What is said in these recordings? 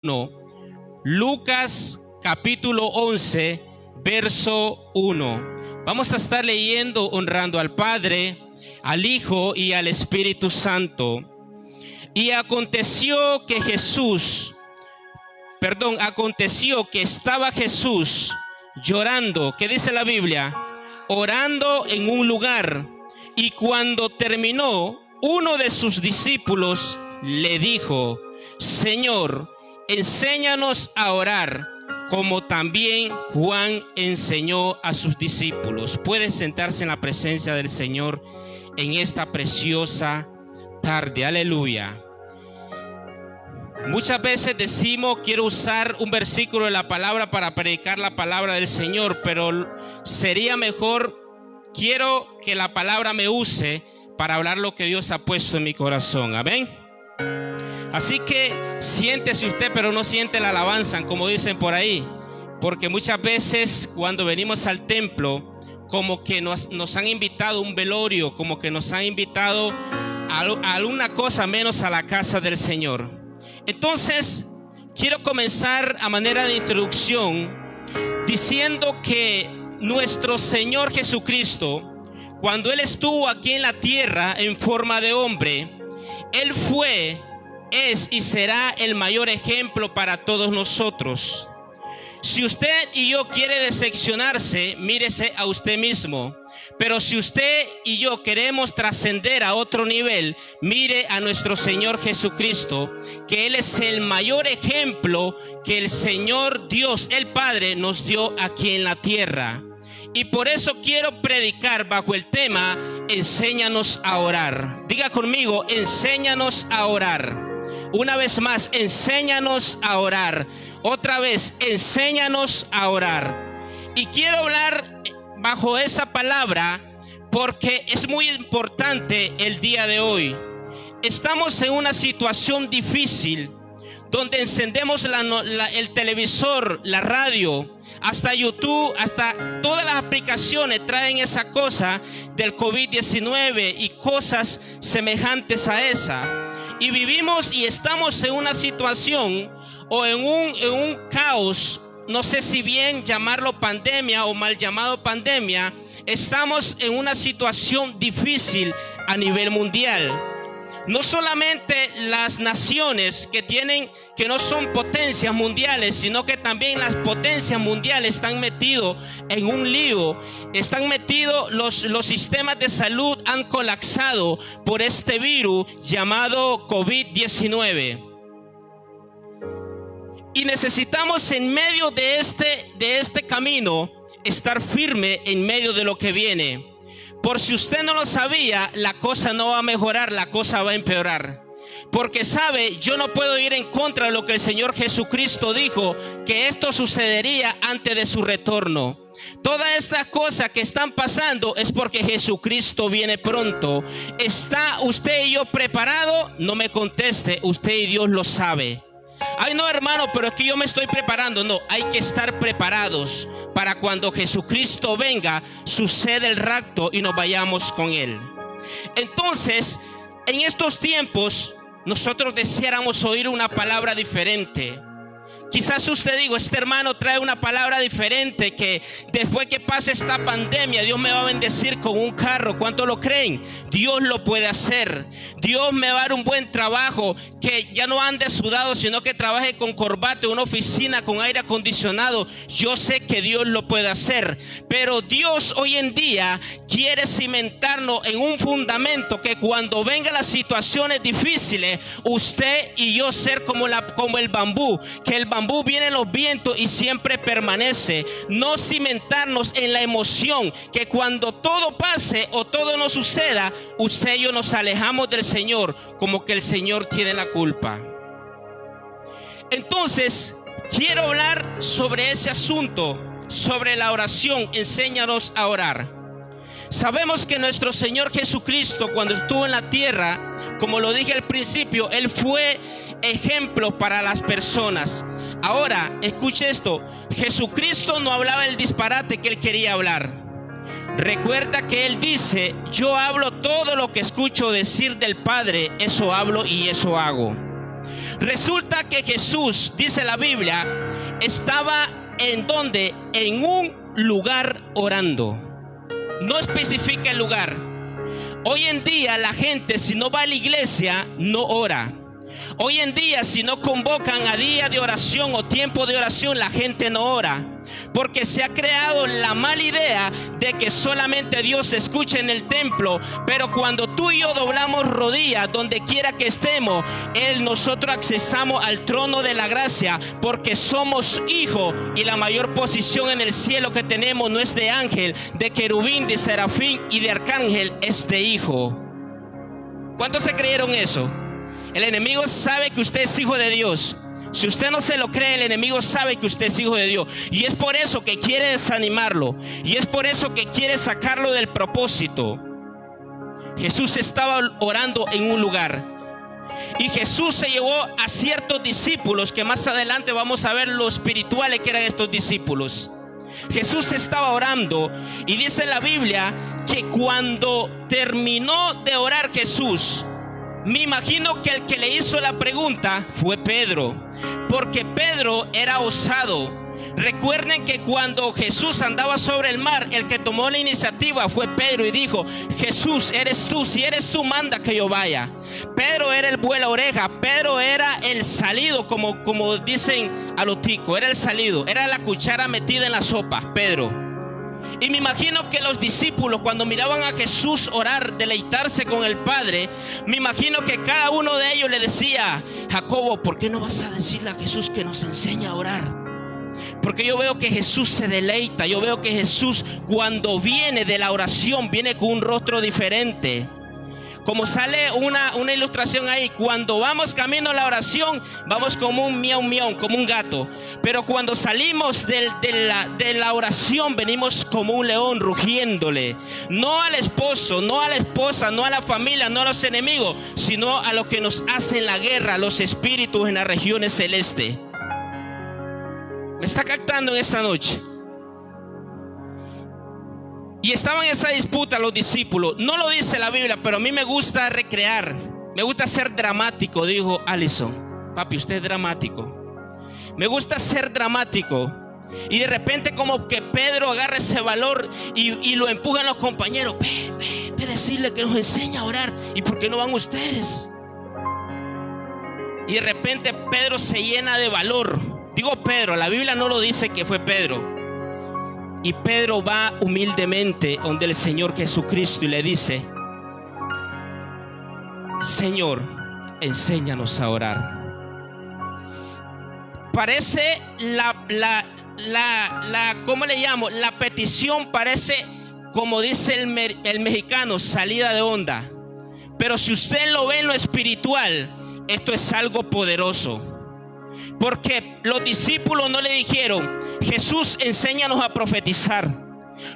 1, Lucas capítulo 11, verso 1. Vamos a estar leyendo honrando al Padre, al Hijo y al Espíritu Santo. Y aconteció que estaba Jesús llorando, ¿qué dice la Biblia? Orando en un lugar, y cuando terminó, uno de sus discípulos le dijo: Señor, enséñanos a orar, como también Juan enseñó a sus discípulos. Puede sentarse en la presencia del Señor en esta preciosa tarde. Aleluya. Muchas veces decimos: quiero usar un versículo de la palabra para predicar la palabra del Señor, pero sería mejor: quiero que la palabra me use para hablar lo que Dios ha puesto en mi corazón. Amén. Así que siéntese usted, pero no siente la alabanza, como dicen por ahí, porque muchas veces cuando venimos al templo, como que nos han invitado a un velorio, como que nos han invitado a alguna cosa menos a la casa del Señor. Entonces, quiero comenzar a manera de introducción diciendo que nuestro Señor Jesucristo, cuando Él estuvo aquí en la tierra en forma de hombre, Él fue, es y será el mayor ejemplo para todos nosotros. Si usted y yo quiere decepcionarse, mírese a usted mismo. Pero si usted y yo queremos trascender a otro nivel, mire a nuestro Señor Jesucristo, que Él es el mayor ejemplo que el Señor Dios, el Padre, nos dio aquí en la tierra. Y por eso quiero predicar bajo el tema: enséñanos a orar. Diga conmigo: enséñanos a orar. Una vez más, enséñanos a orar. Otra vez, enséñanos a orar. Y quiero hablar bajo esa palabra porque es muy importante el día de hoy. Estamos en una situación difícil donde encendemos el televisor, la radio, hasta YouTube, hasta todas las aplicaciones traen esa cosa del COVID-19 y cosas semejantes a esa. Y vivimos y estamos en una situación o en un caos, no sé si bien llamarlo pandemia o mal llamado pandemia. Estamos en una situación difícil a nivel mundial. No solamente las naciones que no son potencias mundiales, sino que también las potencias mundiales están metidos en un lío. Están metidos, los sistemas de salud han colapsado por este virus llamado COVID-19. Y necesitamos en medio de este camino estar firme en medio de lo que viene. Por si usted no lo sabía, la cosa no va a mejorar, la cosa va a empeorar. Porque sabe, yo no puedo ir en contra de lo que el Señor Jesucristo dijo, que esto sucedería antes de su retorno. Todas estas cosas que están pasando es porque Jesucristo viene pronto. ¿Está usted y yo preparado? No me conteste, usted y Dios lo sabe. Ay, no, hermano, pero es que yo me estoy preparando. No, hay que estar preparados para cuando Jesucristo venga, sucede el rapto y nos vayamos con Él. Entonces, en estos tiempos, nosotros deseáramos oír una palabra diferente. Quizás usted diga: este hermano trae una palabra diferente, que después que pase esta pandemia, Dios me va a bendecir con un carro. ¿Cuánto lo creen? Dios lo puede hacer. Dios me va a dar un buen trabajo, que ya no ande sudado, sino que trabaje con corbata en una oficina con aire acondicionado. Yo sé que Dios lo puede hacer. Pero Dios hoy en día quiere cimentarnos en un fundamento que cuando vengan las situaciones difíciles, usted y yo ser como el bambú, que el bambú viene en los vientos y siempre permanece. No cimentarnos en la emoción, que cuando todo pase o todo no suceda, usted y yo nos alejamos del Señor, como que el Señor tiene la culpa. Entonces, quiero hablar sobre ese asunto, sobre la oración. Enséñanos a orar. Sabemos que nuestro Señor Jesucristo, cuando estuvo en la tierra, como lo dije al principio, Él fue ejemplo para las personas. Ahora, escuche esto: Jesucristo no hablaba el disparate que Él quería hablar. Recuerda que Él dice: yo hablo todo lo que escucho decir del Padre, eso hablo y eso hago. Resulta que Jesús, dice la Biblia, estaba ¿en dónde? En un lugar orando. No especifica el lugar. Hoy en día la gente, si no va a la iglesia, no ora. Hoy en día, si no convocan a día de oración o tiempo de oración, la gente no ora. Porque se ha creado la mala idea de que solamente Dios escucha en el templo. Pero cuando tú y yo doblamos rodillas, donde quiera que estemos, nosotros accesamos al trono de la gracia, porque somos hijos. Y la mayor posición en el cielo que tenemos no es de ángel, de querubín, de serafín y de arcángel, es de hijo. ¿Cuántos se creyeron eso? El enemigo sabe que usted es hijo de Dios. Si usted no se lo cree, el enemigo sabe que usted es hijo de Dios. Y es por eso que quiere desanimarlo. Y es por eso que quiere sacarlo del propósito. Jesús estaba orando en un lugar. Y Jesús se llevó a ciertos discípulos, que más adelante vamos a ver lo espirituales que eran estos discípulos. Jesús estaba orando y dice la Biblia que cuando terminó de orar Jesús, me imagino que el que le hizo la pregunta fue Pedro, porque Pedro era osado. Recuerden que cuando Jesús andaba sobre el mar, el que tomó la iniciativa fue Pedro y dijo: Jesús, eres tú, si eres tú, manda que yo vaya. Pedro era el vuela oreja, Pedro era el salido, como dicen a lo tico, era el salido, era la cuchara metida en la sopa, Pedro. Y me imagino que los discípulos, cuando miraban a Jesús orar, deleitarse con el Padre, me imagino que cada uno de ellos le decía: Jacobo, ¿por qué no vas a decirle a Jesús que nos enseñe a orar? Porque yo veo que Jesús se deleita. Yo veo que Jesús, cuando viene de la oración, viene con un rostro diferente. Como sale una ilustración ahí, cuando vamos camino a la oración, vamos como un miau miau, como un gato. Pero cuando salimos de la oración, venimos como un león rugiéndole. No al esposo, no a la esposa, no a la familia, no a los enemigos, sino a los que nos hacen la guerra, los espíritus en las regiones celestes. ¿Me está captando en esta noche? Y estaban en esa disputa los discípulos. No lo dice la Biblia, pero a mí me gusta recrear. Me gusta ser dramático, dijo Allison. Papi, usted es dramático. Me gusta ser dramático. Y de repente como que Pedro agarra ese valor y lo empujan los compañeros. Ve decirle que nos enseña a orar. ¿Y por qué no van ustedes? Y de repente Pedro se llena de valor. Digo Pedro, la Biblia no lo dice que fue Pedro. Y Pedro va humildemente donde el Señor Jesucristo y le dice: Señor, enséñanos a orar. Parece ¿cómo le llamo? La petición parece, como dice el mexicano, salida de onda. Pero si usted lo ve en lo espiritual, esto es algo poderoso. Porque los discípulos no le dijeron: Jesús, enséñanos a profetizar.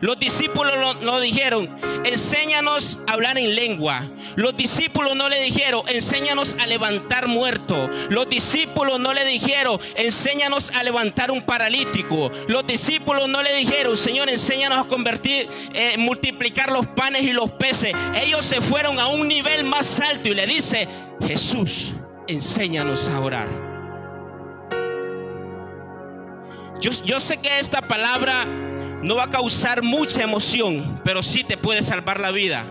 Los discípulos no dijeron: enséñanos a hablar en lengua. Los discípulos no le dijeron: enséñanos a levantar muertos. Los discípulos no le dijeron: enséñanos a levantar un paralítico. Los discípulos no le dijeron: Señor, enséñanos a multiplicar los panes y los peces. Ellos se fueron a un nivel más alto y le dice: Jesús, enséñanos a orar. Yo sé que esta palabra no va a causar mucha emoción, pero sí te puede salvar la vida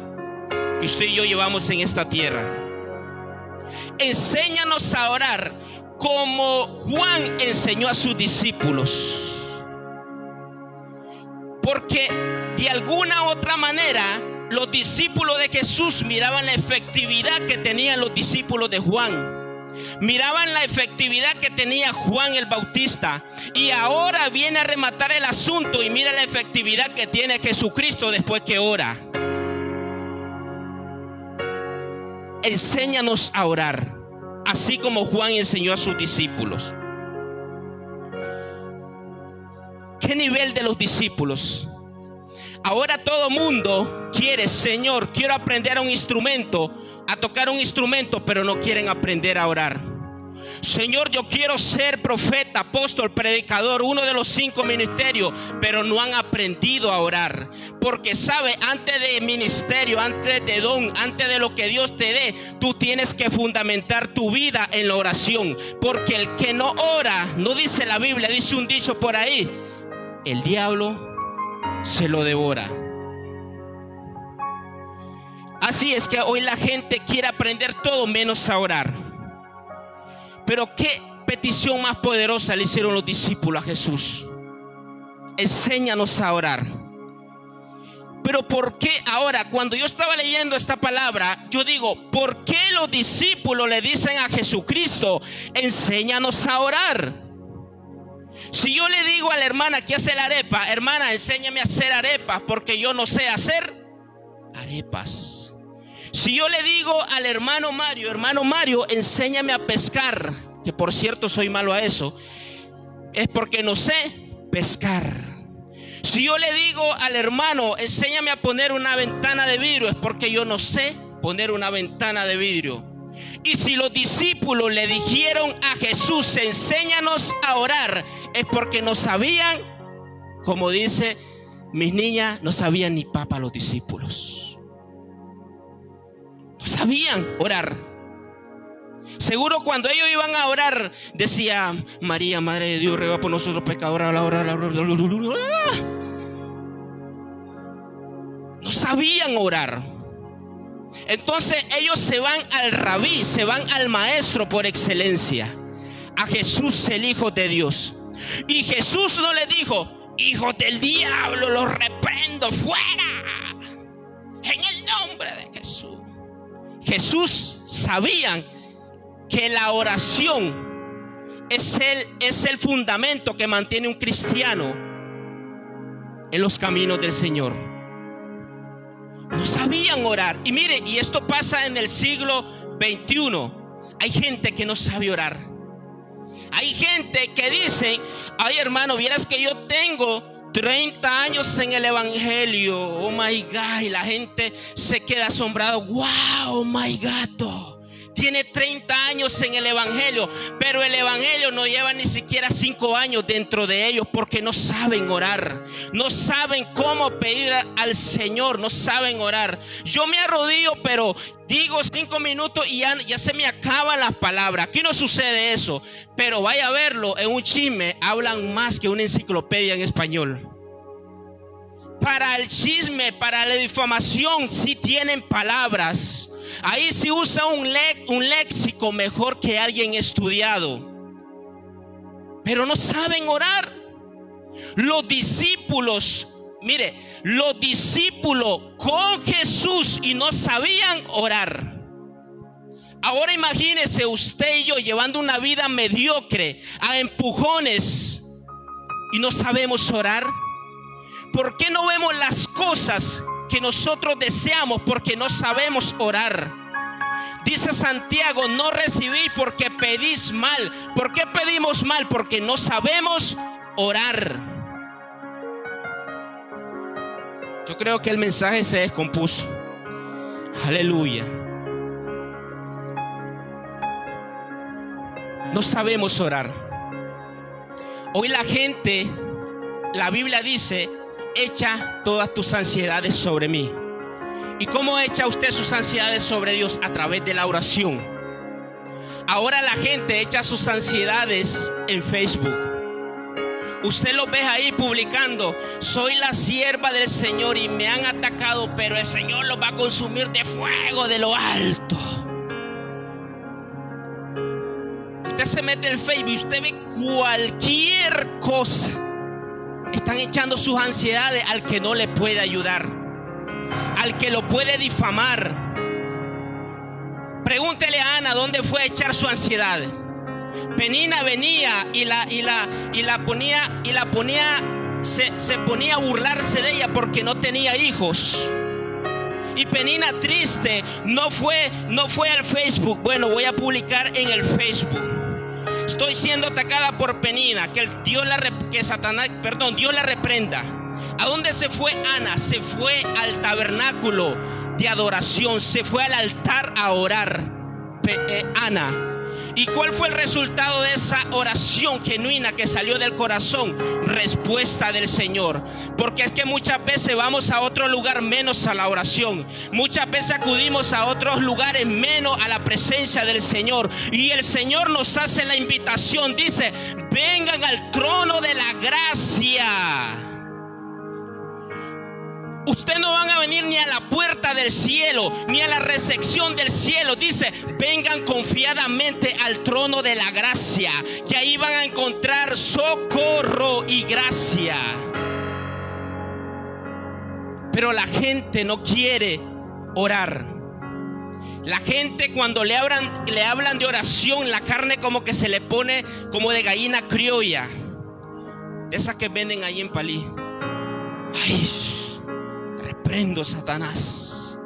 que usted y yo llevamos en esta tierra. Enséñanos a orar como Juan enseñó a sus discípulos. Porque de alguna u otra manera los discípulos de Jesús miraban la efectividad que tenían los discípulos de Juan. Miraban la efectividad que tenía Juan el Bautista. Y ahora viene a rematar el asunto y mira la efectividad que tiene Jesucristo después que ora. Enséñanos a orar, así como Juan enseñó a sus discípulos. ¿Qué nivel de los discípulos? Ahora todo mundo quiere: Señor, quiero aprender a tocar un instrumento, pero no quieren aprender a orar. Señor, yo quiero ser profeta, apóstol, predicador, uno de los 5 ministerios, pero no han aprendido a orar. Porque sabe, antes de ministerio, antes de don, antes de lo que Dios te dé, tú tienes que fundamentar tu vida en la oración. Porque el que no ora, no dice la Biblia, dice un dicho por ahí, el diablo se lo devora. Así es que hoy la gente quiere aprender todo menos a orar. Pero qué petición más poderosa le hicieron los discípulos a Jesús: enséñanos a orar. Pero ¿por qué ahora, cuando yo estaba leyendo esta palabra, yo digo, ¿por qué los discípulos le dicen a Jesucristo, enséñanos a orar? Si yo le digo a la hermana que hace la arepa, hermana, enséñame a hacer arepas, porque yo no sé hacer arepas. Si yo le digo al hermano Mario, enséñame a pescar, que por cierto soy malo a eso, es porque no sé pescar. Si yo le digo al hermano, enséñame a poner una ventana de vidrio, es porque yo no sé poner una ventana de vidrio. Y si los discípulos le dijeron a Jesús, enséñanos a orar, es porque no sabían, como dice mis niñas, no sabían ni papa los discípulos. No sabían orar. Seguro cuando ellos iban a orar, decía, María, Madre de Dios, ruega por nosotros pecadores. No sabían orar. Entonces ellos se van al rabí, se van al maestro por excelencia, a Jesús, el Hijo de Dios. Y Jesús no le dijo, hijos del diablo, los reprendo, fuera, en el nombre de Jesús. Jesús sabían que la oración es el fundamento que mantiene un cristiano en los caminos del Señor. No sabían orar. Y mire, y esto pasa en el siglo XXI. Hay gente que no sabe orar. Hay gente que dice, ay hermano, vieras que yo tengo 30 años en el evangelio, oh my God, y la gente se queda asombrado, wow, oh my God, tiene 30 años en el evangelio, pero el evangelio no lleva ni siquiera 5 años dentro de ellos, porque no saben orar, no saben cómo pedir al Señor, no saben orar. Yo me arrodillo, pero digo 5 minutos y ya se me acaban las palabras. Aquí no sucede eso, pero vaya a verlo en un chisme, hablan más que una enciclopedia en español. Para el chisme, para la difamación, sí tienen palabras. Ahí sí usa un léxico mejor que alguien estudiado, pero no saben orar. Los discípulos, mire, los discípulos con Jesús y no sabían orar. Ahora imagínese usted y yo llevando una vida mediocre, a empujones, y no sabemos orar. ¿Por qué no vemos las cosas que nosotros deseamos? Porque no sabemos orar. Dice Santiago, no recibís porque pedís mal. ¿Por qué pedimos mal? Porque no sabemos orar. Yo creo que el mensaje se descompuso. Aleluya. No sabemos orar. Hoy la gente, la Biblia dice, echa todas tus ansiedades sobre mí. ¿Y cómo echa usted sus ansiedades sobre Dios? A través de la oración. Ahora la gente echa sus ansiedades en Facebook. Usted los ve ahí publicando, soy la sierva del Señor y me han atacado, pero el Señor los va a consumir de fuego de lo alto. Usted se mete en Facebook y usted ve cualquier cosa. Están echando sus ansiedades al que no le puede ayudar, al que lo puede difamar. Pregúntele a Ana dónde fue a echar su ansiedad. Penina venía y se ponía a burlarse de ella porque no tenía hijos. Y Penina triste no fue al Facebook. Bueno, voy a publicar en el Facebook. Estoy siendo atacada por Penina, Dios la reprenda. ¿A dónde se fue Ana? Se fue al tabernáculo de adoración, se fue al altar a orar. Ana, ¿Y cuál fue el resultado de esa oración genuina que salió del corazón? Respuesta del Señor. Porque es que muchas veces vamos a otro lugar menos a la oración. Muchas veces acudimos a otros lugares menos a la presencia del Señor. Y el Señor nos hace la invitación. Dice: vengan al trono de la gracia. Ustedes no van a venir ni a la puerta del cielo, ni a la recepción del cielo. Dice: vengan confiadamente al trono de la gracia, que ahí van a encontrar socorro y gracia. Pero la gente no quiere orar. La gente, cuando le hablan de oración, la carne como que se le pone como de gallina criolla, de esas que venden ahí en Palí. Ay, reprendo, Satanás.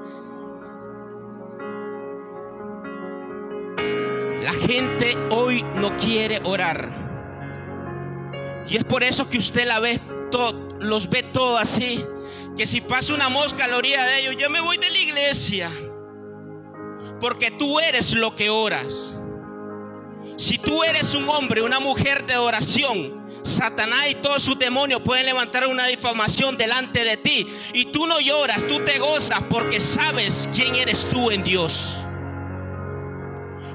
La gente hoy no quiere orar. Y es por eso que usted los ve todo así. Que si pasa una mosca a la orilla de ellos, yo me voy de la iglesia. Porque tú eres lo que oras. Si tú eres un hombre, una mujer de oración, Satanás y todos sus demonios pueden levantar una difamación delante de ti. Y tú no lloras, tú te gozas porque sabes quién eres tú en Dios.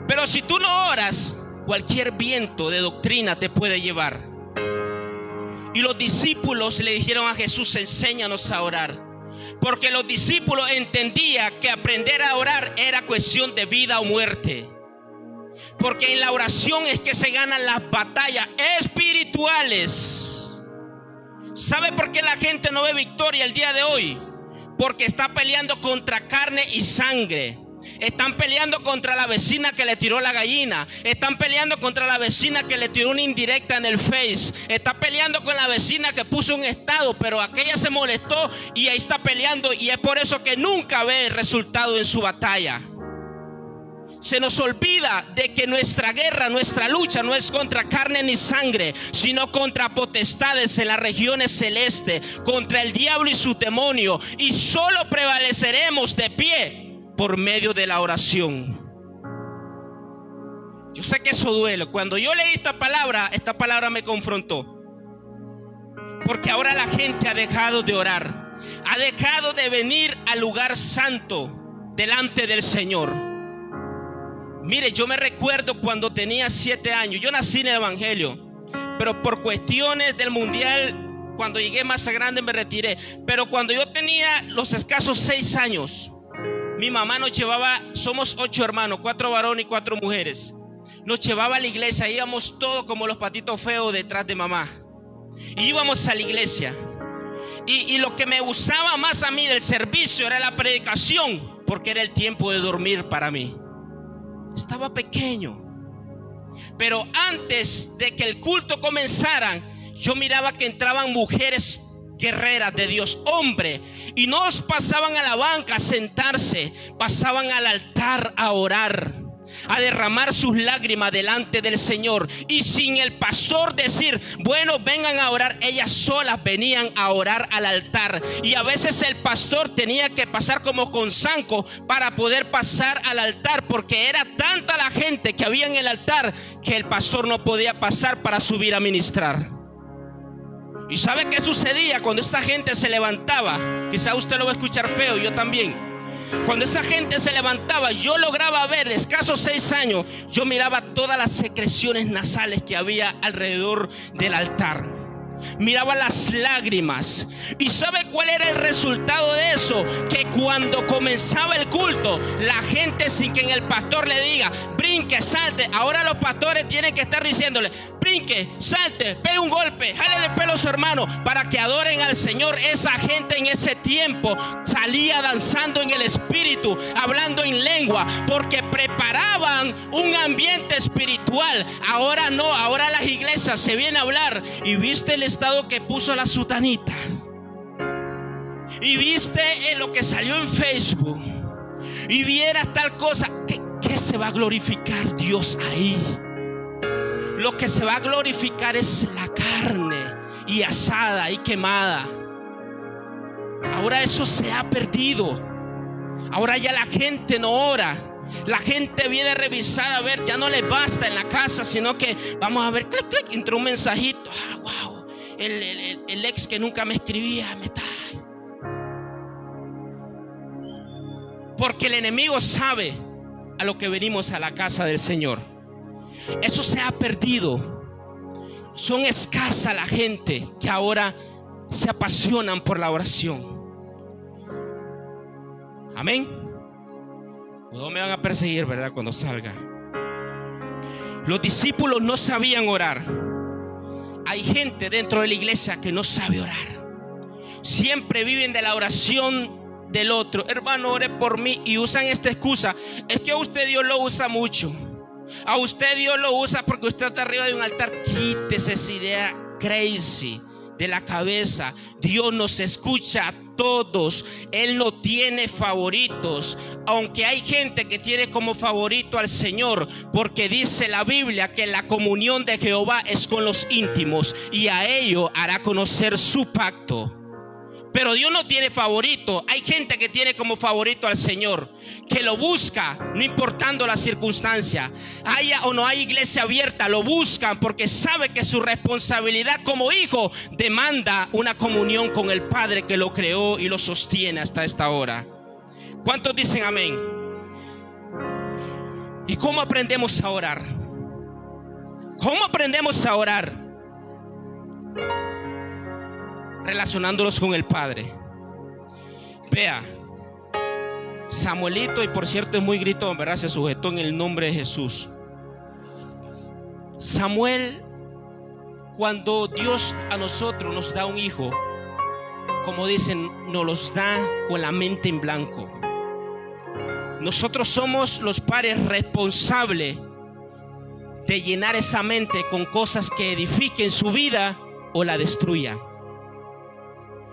Pero si tú no oras, cualquier viento de doctrina te puede llevar. Y los discípulos le dijeron a Jesús: enséñanos a orar. Porque los discípulos entendían que aprender a orar era cuestión de vida o muerte. Porque en la oración es que se ganan las batallas espirituales. ¿Sabe por qué la gente no ve victoria el día de hoy? Porque está peleando contra carne y sangre. Están peleando contra la vecina que le tiró la gallina. Están peleando contra la vecina que le tiró una indirecta en el Face. Está peleando con la vecina que puso un estado, pero aquella se molestó y ahí está peleando. Y es por eso que nunca ve el resultado en su batalla. Se nos olvida de que nuestra guerra, nuestra lucha no es contra carne ni sangre, sino contra potestades en las regiones celestes, contra el diablo y su demonio. Y solo prevaleceremos de pie por medio de la oración. Yo sé que eso duele. Cuando yo leí esta palabra me confrontó. Porque ahora la gente ha dejado de orar, ha dejado de venir al lugar santo delante del Señor. Mire, yo me recuerdo cuando tenía 7 años. Yo nací en el Evangelio, pero por cuestiones del mundial, cuando llegué más grande me retiré. Pero cuando yo tenía los escasos 6 años, mi mamá nos llevaba, somos 8 hermanos, 4 varones y 4 mujeres. Nos llevaba a la iglesia, íbamos todos como los patitos feos detrás de mamá. Y íbamos a la iglesia. Y lo que me gustaba más a mí del servicio era la predicación, porque era el tiempo de dormir para mí. Estaba pequeño. Pero antes de que el culto comenzara, yo miraba que entraban mujeres guerreras de Dios, hombres, y no pasaban a la banca a sentarse, pasaban al altar a orar, a derramar sus lágrimas delante del Señor. Y sin el pastor decir, bueno, vengan a orar, ellas solas venían a orar al altar. Y a veces el pastor tenía que pasar como con zanco para poder pasar al altar, porque era tanta la gente que había en el altar que el pastor no podía pasar para subir a ministrar. ¿Y sabe qué sucedía cuando esta gente se levantaba? Quizá usted lo va a escuchar feo, yo también. Cuando esa gente se levantaba, yo lograba ver, escasos 6 años, yo miraba todas las secreciones nasales que había alrededor del altar. Miraba las lágrimas. ¿Y sabe cuál era el resultado de eso? Que cuando comenzaba el culto, la gente, sin que el pastor le diga, brinque, salte. Ahora los pastores tienen que estar diciéndole, brinque, salte, pegue un golpe, jálele el pelo a su hermano, para que adoren al Señor. Esa gente en ese tiempo salía danzando en el espíritu, hablando en lengua, porque preparaban un ambiente espiritual. Ahora no, ahora las iglesias se vienen a hablar. Y viste el estado que puso la sutanita, y viste lo que salió en Facebook, y vieras tal cosa. ¿Qué se va a glorificar Dios ahí? Lo que se va a glorificar es la carne y asada y quemada. Ahora eso se ha perdido. Ahora ya la gente no ora. La gente viene a revisar, a ver, ya no les basta en la casa, sino que vamos a ver, clic, clic, entró un mensajito. Wow, el ex que nunca me escribía, me está. Porque el enemigo sabe a lo que venimos a la casa del Señor. Eso se ha perdido. Son escasa la gente que ahora se apasionan por la oración. Amén. No me van a perseguir, ¿verdad? Cuando salga. Los discípulos no sabían orar. Hay gente dentro de la iglesia que no sabe orar. Siempre viven de la oración del otro. Hermano, ore por mí. Y usan esta excusa. Es que a usted Dios lo usa mucho. A usted Dios lo usa porque usted está arriba de un altar. Quítese esa idea crazy de la cabeza. Dios nos escucha a todos. Él no tiene favoritos. Aunque hay gente que tiene como favorito al Señor, porque dice la Biblia que la comunión de Jehová es con los íntimos, y a ello hará conocer su pacto. Pero Dios no tiene favorito. Hay gente que tiene como favorito al Señor, que lo busca no importando la circunstancia. Haya o no hay iglesia abierta, lo buscan porque sabe que su responsabilidad como hijo demanda una comunión con el Padre que lo creó y lo sostiene hasta esta hora. ¿Cuántos dicen amén? ¿Y cómo aprendemos a orar? ¿Cómo aprendemos a orar? Relacionándolos con el Padre. Vea, Samuelito, y por cierto es muy gritón, ¿verdad? Se sujetó en el nombre de Jesús. Samuel, cuando Dios a nosotros nos da un hijo, como dicen, nos los da con la mente en blanco. Nosotros somos los padres responsables de llenar esa mente con cosas que edifiquen su vida o la destruyan.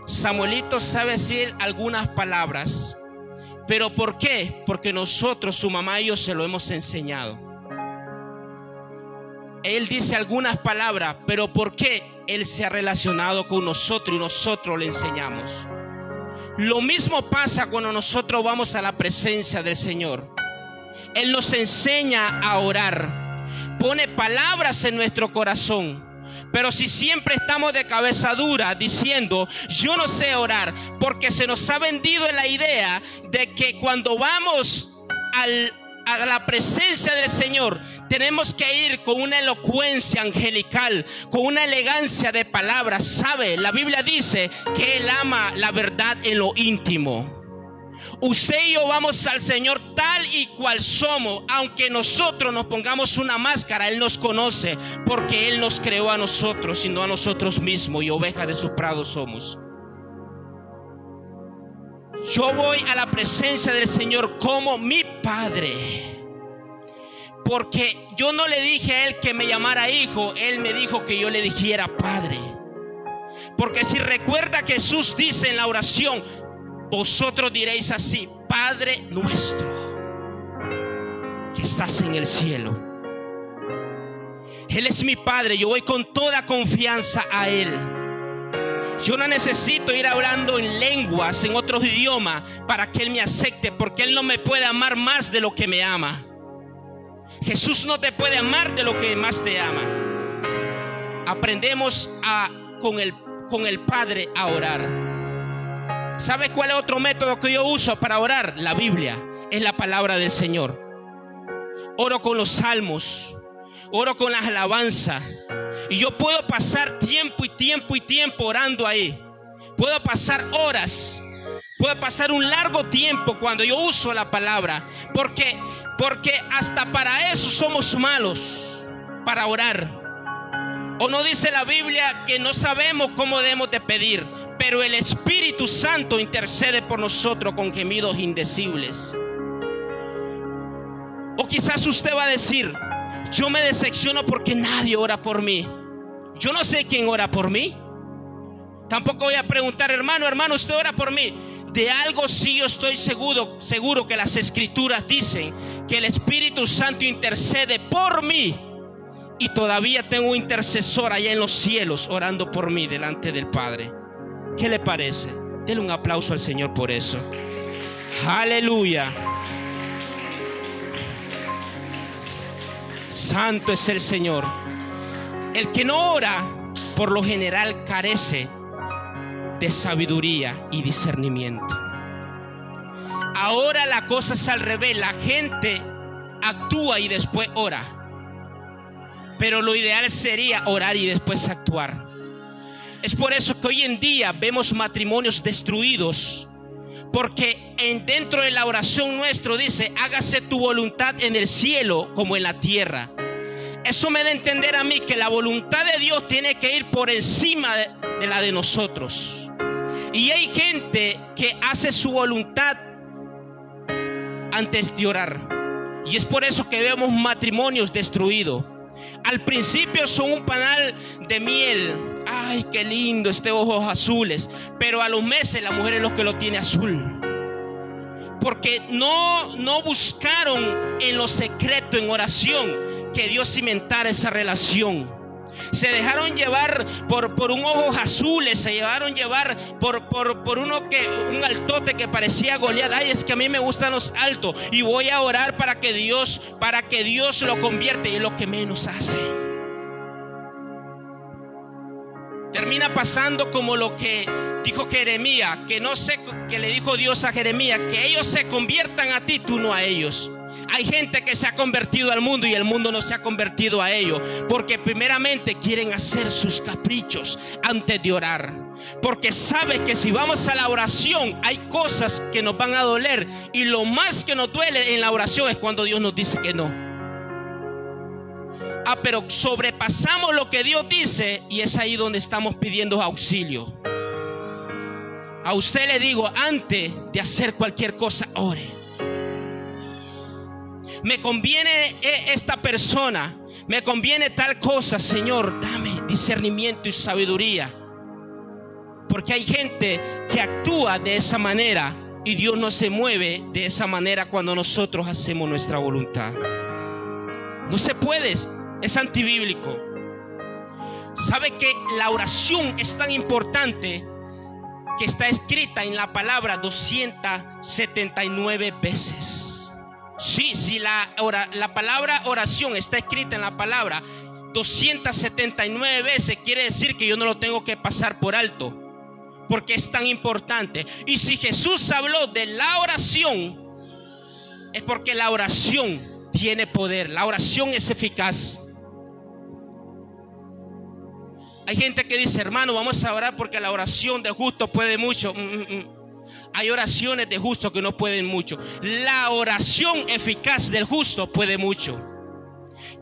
Samuelito sabe decir algunas palabras, pero ¿por qué? Porque nosotros, su mamá y yo, se lo hemos enseñado. Él dice algunas palabras, pero ¿por qué? Él se ha relacionado con nosotros y nosotros le enseñamos. Lo mismo pasa cuando nosotros vamos a la presencia del Señor. Él nos enseña a orar, pone palabras en nuestro corazón. Pero si siempre estamos de cabeza dura diciendo yo no sé orar, porque se nos ha vendido la idea de que cuando vamos a la presencia del Señor tenemos que ir con una elocuencia angelical, con una elegancia de palabras. ¿Sabe? La Biblia dice que Él ama la verdad en lo íntimo. Usted y yo vamos al Señor tal y cual somos. Aunque nosotros nos pongamos una máscara, Él nos conoce, porque Él nos creó a nosotros y no a nosotros mismos, y ovejas de su prado somos. Yo voy a la presencia del Señor como mi Padre, porque yo no le dije a Él que me llamara hijo, Él me dijo que yo le dijera Padre. Porque si recuerda, Jesús dice en la oración: vosotros diréis así: Padre nuestro que estás en el cielo. Él es mi Padre. Yo voy con toda confianza a Él. Yo no necesito ir hablando en lenguas, en otros idiomas, para que Él me acepte, porque Él no me puede amar más de lo que me ama. Jesús no te puede amar de lo que más te ama. Aprendemos con el Padre a orar. ¿Sabe cuál es otro método que yo uso para orar? La Biblia, es la palabra del Señor. Oro con los salmos, oro con las alabanzas. Y yo puedo pasar tiempo y tiempo y tiempo orando ahí. Puedo pasar horas, puedo pasar un largo tiempo cuando yo uso la palabra. Porque hasta para eso somos malos, para orar. ¿O no dice la Biblia que no sabemos cómo debemos de pedir, pero el Espíritu Santo intercede por nosotros con gemidos indecibles? O quizás usted va a decir: yo me decepciono porque nadie ora por mí. Yo no sé quién ora por mí. Tampoco voy a preguntar: hermano, ¿usted ora por mí? De algo sí yo estoy seguro que las Escrituras dicen que el Espíritu Santo intercede por mí. Y todavía tengo un intercesor allá en los cielos orando por mí delante del Padre. ¿Qué le parece? Denle un aplauso al Señor por eso. Aleluya. Santo es el Señor. El que no ora, por lo general, carece de sabiduría y discernimiento. Ahora la cosa es al revés. La gente actúa y después ora. Pero lo ideal sería orar y después actuar. Es por eso que hoy en día vemos matrimonios destruidos, porque dentro de la oración nuestro dice: hágase tu voluntad en el cielo como en la tierra. Eso me da a entender a mí que la voluntad de Dios tiene que ir por encima de la de nosotros. Y hay gente que hace su voluntad antes de orar. Y es por eso que vemos matrimonios destruidos. Al principio son un panal de miel. Ay, qué lindo, ojos azules. Pero a los meses la mujer es lo que lo tiene azul. Porque no buscaron en lo secreto, en oración, que Dios cimentara esa relación. Se dejaron llevar por un ojos azules, se dejaron llevar por un altote que parecía Goliat. Ay, es que a mí me gustan los altos y voy a orar para que Dios lo convierta, y es lo que menos hace. Termina pasando como lo que dijo Jeremías, que le dijo Dios a Jeremías: que ellos se conviertan a ti, tú no a ellos. Hay gente que se ha convertido al mundo y el mundo no se ha convertido a ellos, porque primeramente quieren hacer sus caprichos antes de orar, porque sabe que si vamos a la oración hay cosas que nos van a doler, y lo más que nos duele en la oración es cuando Dios nos dice que no. Pero sobrepasamos lo que Dios dice, y es ahí donde estamos pidiendo auxilio. A usted le digo, antes de hacer cualquier cosa, ore. Me conviene esta persona, me conviene tal cosa. Señor, dame discernimiento y sabiduría. Porque hay gente que actúa de esa manera y Dios no se mueve de esa manera cuando nosotros hacemos nuestra voluntad. No se puede, es antibíblico. ¿Sabe que la oración es tan importante que está escrita en la palabra 279 veces? Sí, si la palabra oración está escrita en la palabra 279 veces, quiere decir que yo no lo tengo que pasar por alto, porque es tan importante. Y si Jesús habló de la oración, es porque la oración tiene poder, la oración es eficaz. Hay gente que dice: hermano, vamos a orar porque la oración del justo puede mucho. Hay oraciones de justo que no pueden mucho. La oración eficaz del justo puede mucho.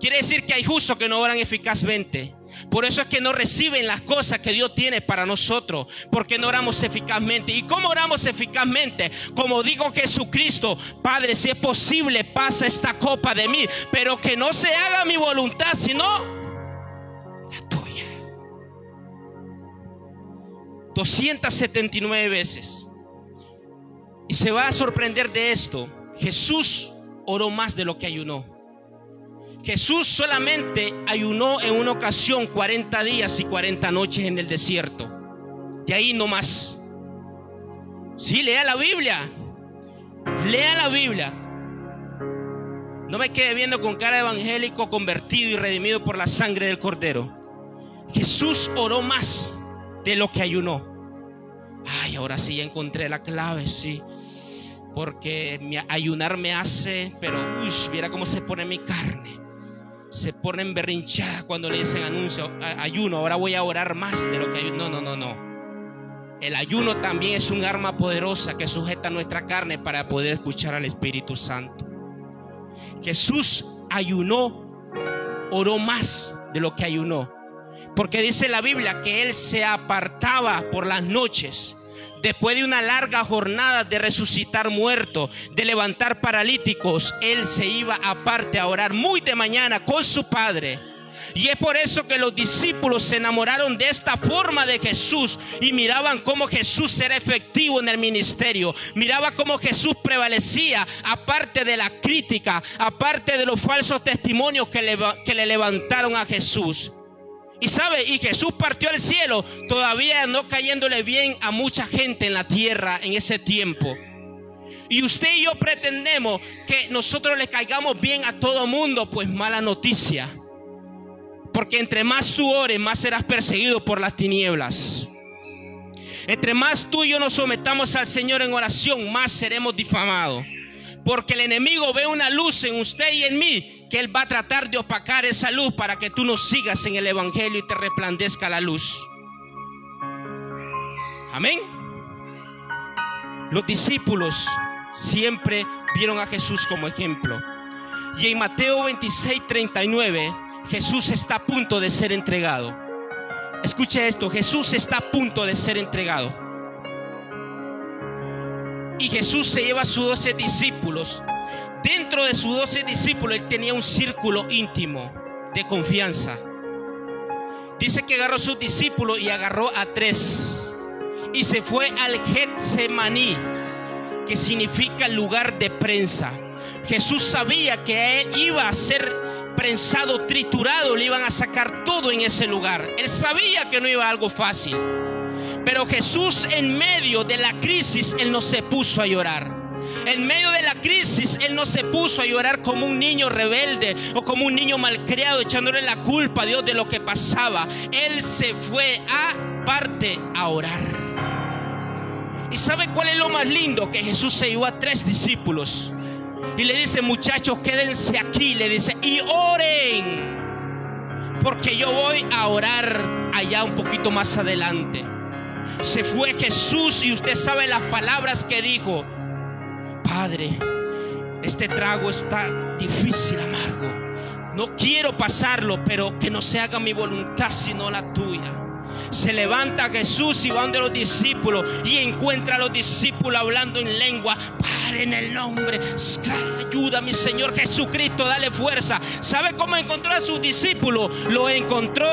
Quiere decir que hay justos que no oran eficazmente. Por eso es que no reciben las cosas que Dios tiene para nosotros, porque no oramos eficazmente. ¿Y cómo oramos eficazmente? Como dijo Jesucristo: Padre, si es posible, pasa esta copa de mí, pero que no se haga mi voluntad, sino la tuya. 279 veces. Y se va a sorprender de esto. Jesús oró más de lo que ayunó. Jesús solamente ayunó en una ocasión 40 días y 40 noches en el desierto. De ahí no más. Sí, lea la Biblia. Lea la Biblia. No me quede viendo con cara de evangélico convertido y redimido por la sangre del Cordero. Jesús oró más de lo que ayunó. Ay, ahora sí ya encontré la clave, sí. Porque ayunar me hace, pero mira cómo se pone mi carne. Se pone emberrinchada cuando le dicen anuncio, ayuno. Ahora voy a orar más de lo que ayuno. No. El ayuno también es un arma poderosa que sujeta nuestra carne para poder escuchar al Espíritu Santo. Jesús ayunó, oró más de lo que ayunó. Porque dice la Biblia que Él se apartaba por las noches, después de una larga jornada de resucitar muertos, de levantar paralíticos. Él se iba aparte a orar muy de mañana con su Padre. Y es por eso que los discípulos se enamoraron de esta forma de Jesús y miraban cómo Jesús era efectivo en el ministerio. Miraba cómo Jesús prevalecía, aparte de la crítica, aparte de los falsos testimonios que le levantaron a Jesús. Y sabe, y Jesús partió al cielo todavía no cayéndole bien a mucha gente en la tierra en ese tiempo. Y usted y yo pretendemos que nosotros le caigamos bien a todo mundo. Pues mala noticia, porque entre más tú ores, más serás perseguido por las tinieblas. Entre más tú y yo nos sometamos al Señor en oración, más seremos difamados. Porque el enemigo ve una luz en usted y en mí, que él va a tratar de opacar esa luz para que tú no sigas en el evangelio y te resplandezca la luz. Amén. Los discípulos siempre vieron a Jesús como ejemplo. Y en Mateo 26:39, Jesús está a punto de ser entregado. Escuche esto, Jesús está a punto de ser entregado. Y Jesús se lleva a sus 12 discípulos. Dentro de sus 12 discípulos, él tenía un círculo íntimo de confianza. Dice que agarró a sus discípulos y agarró a 3. Y se fue al Getsemaní, que significa lugar de prensa. Jesús sabía que él iba a ser prensado, triturado, le iban a sacar todo en ese lugar. Él sabía que no iba a algo fácil. Pero Jesús, en medio de la crisis, él no se puso a llorar. En medio de la crisis, él no se puso a llorar como un niño rebelde o como un niño malcriado, echándole la culpa a Dios de lo que pasaba. Él se fue aparte a orar. ¿Y sabe cuál es lo más lindo? Que Jesús se llevó a 3 discípulos y le dice: muchachos, quédense aquí, le dice, y oren, porque yo voy a orar allá un poquito más adelante. Se fue Jesús y usted sabe las palabras que dijo: Padre, este trago está difícil, amargo. No quiero pasarlo, pero que no se haga mi voluntad sino la tuya. Se levanta Jesús y va donde los discípulos y encuentra a los discípulos hablando en lengua. Padre, en el nombre, ayuda a mi Señor Jesucristo, dale fuerza. ¿Sabe cómo encontró a sus discípulos? Lo encontró,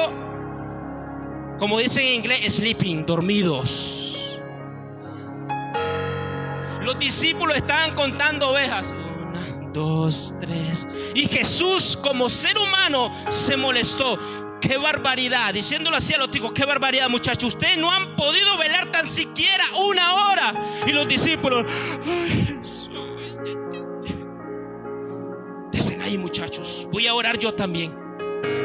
como dicen en inglés, sleeping, dormidos. Los discípulos estaban contando ovejas. 1, 2, 3. Y Jesús, como ser humano, se molestó. ¡Qué barbaridad! Diciéndolo así a los chicos: ¡qué barbaridad, muchachos! Ustedes no han podido velar tan siquiera 1 hora. Y los discípulos: ¡ay, Jesús! Desen ahí, muchachos, voy a orar yo también.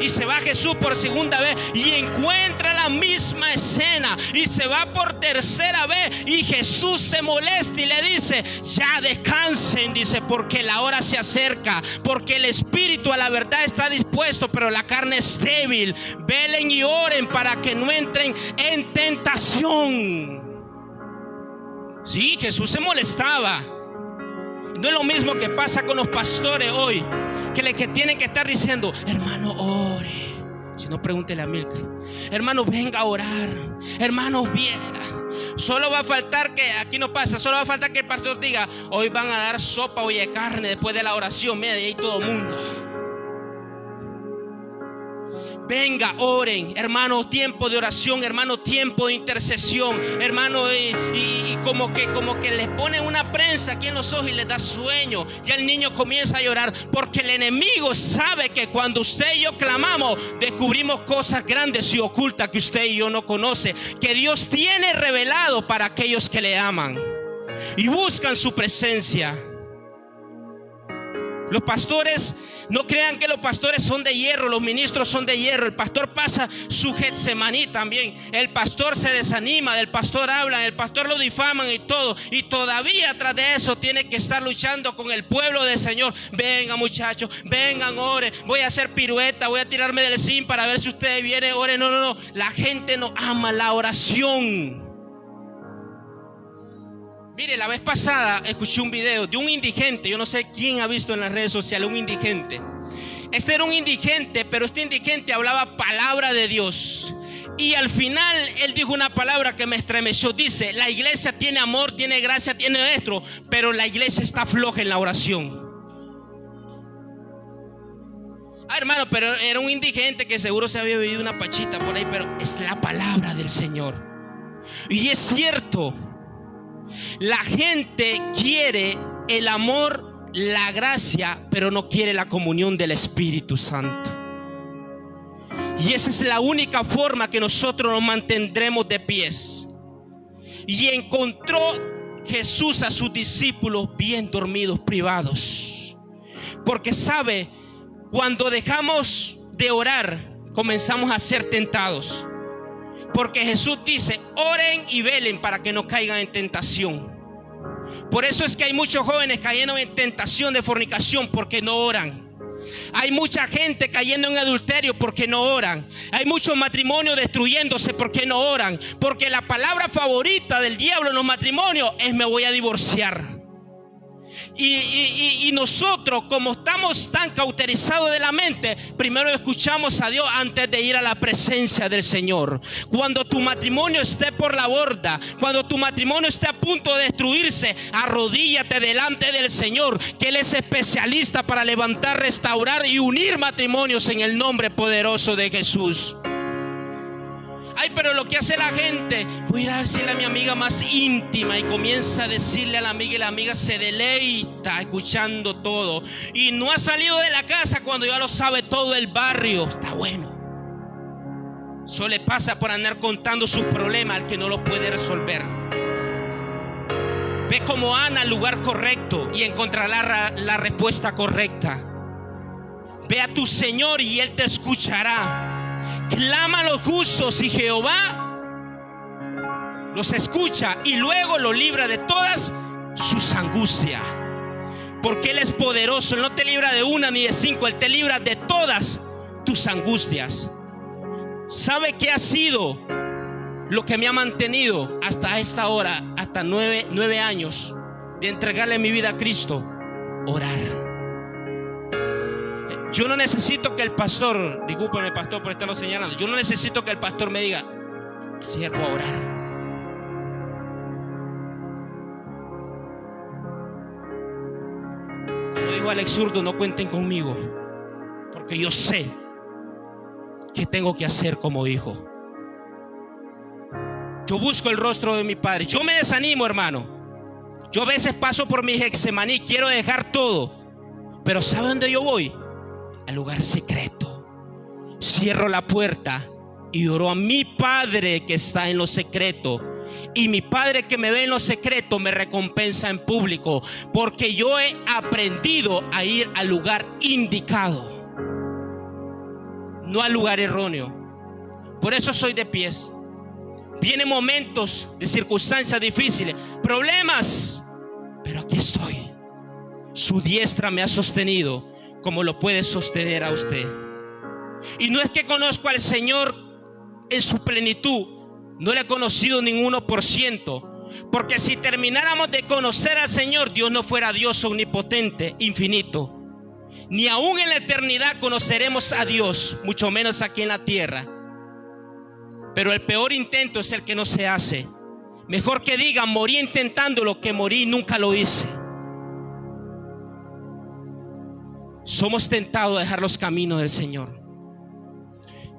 Y se va Jesús por segunda vez y encuentra la misma escena. Y se va por tercera vez y Jesús se molesta y le dice: ya descansen, dice, porque la hora se acerca, porque el espíritu a la verdad está dispuesto, pero la carne es débil. Velen y oren para que no entren en tentación. Sí, Jesús se molestaba. No es lo mismo que pasa con los pastores hoy, que tienen que estar diciendo: hermano, ore. Si no, pregúntele a Milcar. Hermano, venga a orar. Hermano, viera. Solo va a faltar que, aquí no pasa, solo va a faltar que el pastor diga: hoy van a dar sopa, hoy de carne después de la oración. Mira, y ahí todo el mundo. Venga, oren, hermano, tiempo de oración, hermano, tiempo de intercesión, hermano, y como que les ponen una prensa aquí en los ojos y les da sueño. Ya el niño comienza a llorar, porque el enemigo sabe que cuando usted y yo clamamos, descubrimos cosas grandes y ocultas que usted y yo no conoce, que Dios tiene revelado para aquellos que le aman y buscan su presencia. Los pastores, no crean que los pastores son de hierro, los ministros son de hierro. El pastor pasa su Getsemaní también. El pastor se desanima, del pastor hablan, el pastor lo difaman y todo. Y todavía tras de eso tiene que estar luchando con el pueblo del Señor. Vengan, muchachos, vengan, oren. Voy a hacer pirueta, voy a tirarme del zinc para ver si ustedes vienen, oren. No. La gente no ama la oración. Mire, la vez pasada escuché un video de un indigente. Yo no sé quién ha visto en las redes sociales un indigente. Este era un indigente, pero este indigente hablaba palabra de Dios. Y al final él dijo una palabra que me estremeció. Dice: la iglesia tiene amor, tiene gracia, tiene esto, pero la iglesia está floja en la oración. Hermano, pero era un indigente que seguro se había bebido una pachita por ahí, pero es la palabra del Señor. Y es cierto. La gente quiere el amor, la gracia, pero no quiere la comunión del Espíritu Santo. Y esa es la única forma que nosotros nos mantendremos de pies. Y encontró Jesús a sus discípulos bien dormidos, privados. Porque sabe, cuando dejamos de orar, comenzamos a ser tentados. Porque Jesús dice, oren y velen para que no caigan en tentación. Por eso es que hay muchos jóvenes cayendo en tentación de fornicación porque no oran. Hay mucha gente cayendo en adulterio porque no oran. Hay muchos matrimonios destruyéndose porque no oran. Porque la palabra favorita del diablo en los matrimonios es me voy a divorciar. Y nosotros, como estamos tan cauterizados de la mente, primero escuchamos a Dios antes de ir a la presencia del Señor. Cuando tu matrimonio esté por la borda, cuando tu matrimonio esté a punto de destruirse, arrodíllate delante del Señor, que Él es especialista para levantar, restaurar y unir matrimonios en el nombre poderoso de Jesús. Ay, pero lo que hace la gente, voy a ir a decirle a mi amiga más íntima, y comienza a decirle a la amiga, y la amiga se deleita escuchando todo, y no ha salido de la casa cuando ya lo sabe todo el barrio. Está bueno. Eso le pasa por andar contando sus problemas al que no lo puede resolver. Ve como Ana al lugar correcto y encontrará la respuesta correcta. Ve a tu Señor y Él te escuchará. Clama a los justos y Jehová los escucha y luego los libra de todas sus angustias. Porque Él es poderoso. Él no te libra de una ni de cinco, Él te libra de todas tus angustias. ¿Sabe qué ha sido lo que me ha mantenido hasta esta hora, hasta 9 años de entregarle mi vida a Cristo? Orar. Yo no necesito que el pastor, discúlpeme pastor por estarlo señalando, yo no necesito que el pastor me diga, siervo, a orar. Como dijo Alex Zurdo, no cuenten conmigo, porque yo sé qué tengo que hacer como hijo. Yo busco el rostro de mi Padre. Yo me desanimo, hermano. Yo a veces paso por mi Getsemaní, quiero dejar todo, pero ¿sabe dónde yo voy? Al lugar secreto. Cierro la puerta y oro a mi Padre que está en lo secreto. Y mi Padre que me ve en lo secreto me recompensa en público, porque yo he aprendido a ir al lugar indicado, no al lugar erróneo. Por eso soy de pies. Vienen momentos de circunstancias difíciles, problemas, pero aquí estoy. Su diestra me ha sostenido como lo puede sostener a usted. Y no es que conozco al Señor en su plenitud, no le he conocido ni un 1%, porque si termináramos de conocer al Señor, Dios no fuera Dios omnipotente, infinito. Ni aún en la eternidad conoceremos a Dios, mucho menos aquí en la tierra. Pero el peor intento es el que no se hace. Mejor que digan, morí intentándolo, que morí y nunca lo hice. Somos tentados a dejar los caminos del Señor.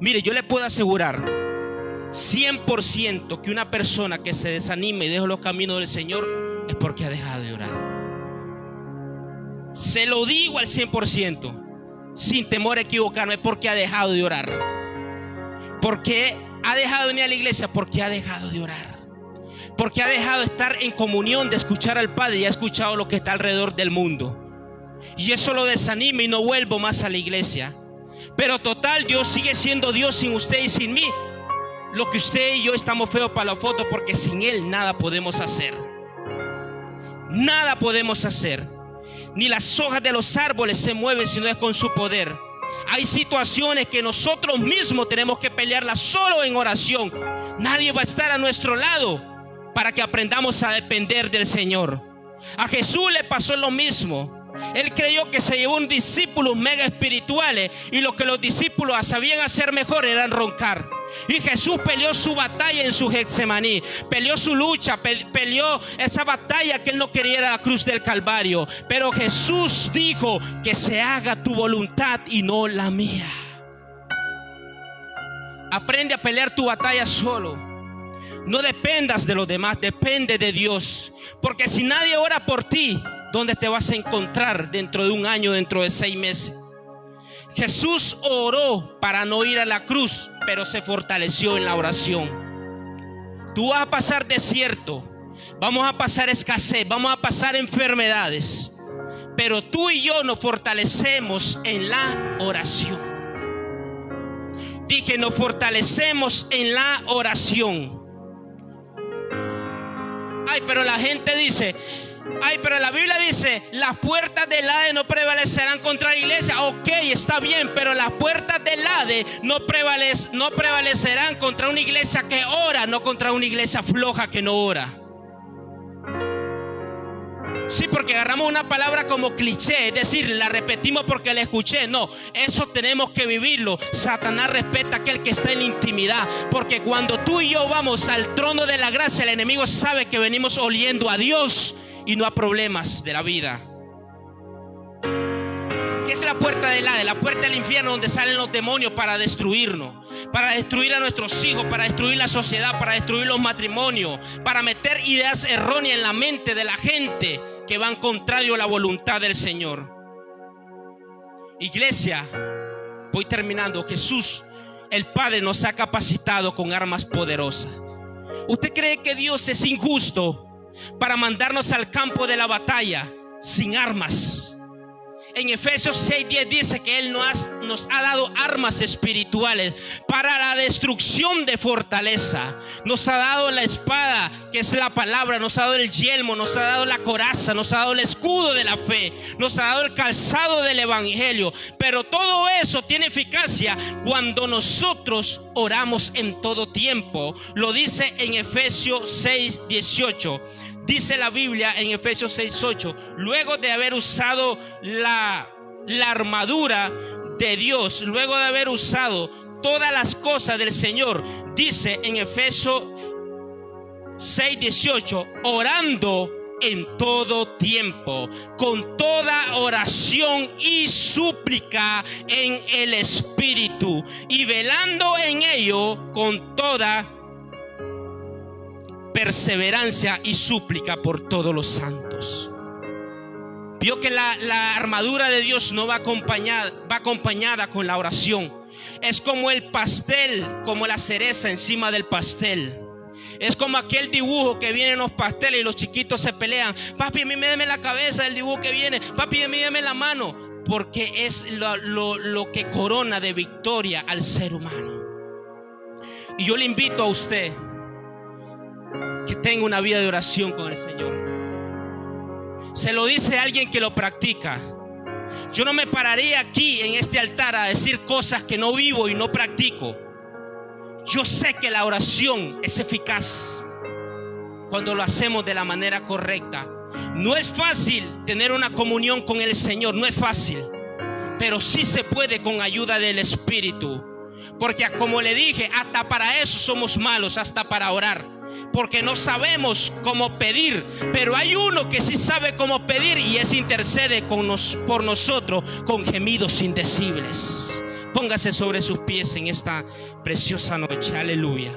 Mire, yo le puedo asegurar 100% que una persona que se desanime y deja los caminos del Señor es porque ha dejado de orar. Se lo digo al 100%, sin temor a equivocarme, porque ha dejado de orar. Porque ha dejado de venir a la iglesia, porque ha dejado de orar. Porque ha dejado de estar en comunión, de escuchar al Padre, y ha escuchado lo que está alrededor del mundo. Y eso lo desanima y no vuelvo más a la iglesia. Pero total, Dios sigue siendo Dios sin usted y sin mí. Lo que usted y yo estamos feos para la foto, porque sin Él nada podemos hacer. Nada podemos hacer. Ni las hojas de los árboles se mueven si no es con su poder. Hay situaciones que nosotros mismos tenemos que pelearlas solo en oración. Nadie va a estar a nuestro lado para que aprendamos a depender del Señor. A Jesús le pasó lo mismo. Él creyó que se llevó un discípulo mega espirituales, y lo que los discípulos sabían hacer mejor era roncar. Y Jesús peleó su batalla en su Getsemaní, peleó su lucha, peleó esa batalla que él no quería, era la cruz del Calvario. Pero Jesús dijo, que se haga tu voluntad y no la mía. Aprende a pelear tu batalla solo. No dependas de los demás, depende de Dios. Porque si nadie ora por ti, ¿dónde te vas a encontrar dentro de un año, dentro de 6 meses? Jesús oró para no ir a la cruz, pero se fortaleció en la oración. Tú vas a pasar desierto, vamos a pasar escasez, vamos a pasar enfermedades, pero tú y yo nos fortalecemos en la oración. Dije, nos fortalecemos en la oración. Ay, pero la gente dice, ay, pero la Biblia dice, las puertas del Hades no prevalecerán contra la iglesia. Ok, está bien, pero las puertas del Hades no prevalecerán contra una iglesia que ora, no contra una iglesia floja que no ora. Sí, porque agarramos una palabra como cliché, es decir, la repetimos porque la escuché. No, eso tenemos que vivirlo. Satanás respeta a aquel que está en la intimidad, porque cuando tú y yo vamos al trono de la gracia, el enemigo sabe que venimos oliendo a Dios y no a problemas de la vida. ¿Qué es la puerta del Hades? La puerta del infierno, donde salen los demonios para destruirnos, para destruir a nuestros hijos, para destruir la sociedad, para destruir los matrimonios, para meter ideas erróneas en la mente de la gente que van contrario a la voluntad del Señor. Iglesia, voy terminando. Jesús, el Padre, nos ha capacitado con armas poderosas. ¿Usted cree que Dios es injusto para mandarnos al campo de la batalla sin armas? En Efesios 6:10 dice que Él nos ha dado armas espirituales para la destrucción de fortaleza. Nos ha dado la espada, que es la palabra, nos ha dado el yelmo, nos ha dado la coraza, nos ha dado el escudo de la fe, nos ha dado el calzado del evangelio. Pero todo eso tiene eficacia cuando nosotros oramos en todo tiempo. Lo dice en Efesios 6:18. Dice la Biblia en Efesios 6:8, luego de haber usado la armadura de Dios, luego de haber usado todas las cosas del Señor, dice en Efesios 6:18, orando en todo tiempo, con toda oración y súplica en el Espíritu, y velando en ello con toda perseverancia y súplica por todos los santos. Vio que la armadura de Dios no va acompañada con la oración. Es como el pastel, como la cereza encima del pastel. Es como aquel dibujo que viene en los pasteles y los chiquitos se pelean. Papi, a mí me dame la cabeza del dibujo que viene. Papi, a mí dame la mano. Porque es lo que corona de victoria al ser humano. Y yo le invito a usted que tenga una vida de oración con el Señor. Se lo dice alguien que lo practica. Yo no me pararía aquí en este altar a decir cosas que no vivo y no practico. Yo sé que la oración es eficaz cuando lo hacemos de la manera correcta. No es fácil tener una comunión con el Señor, no es fácil, pero sí se puede con ayuda del Espíritu. Porque como le dije, hasta para eso somos malos, hasta para orar, porque no sabemos cómo pedir. Pero hay uno que sí sabe cómo pedir, y es intercede por nosotros con gemidos indecibles. Póngase sobre sus pies en esta preciosa noche. Aleluya.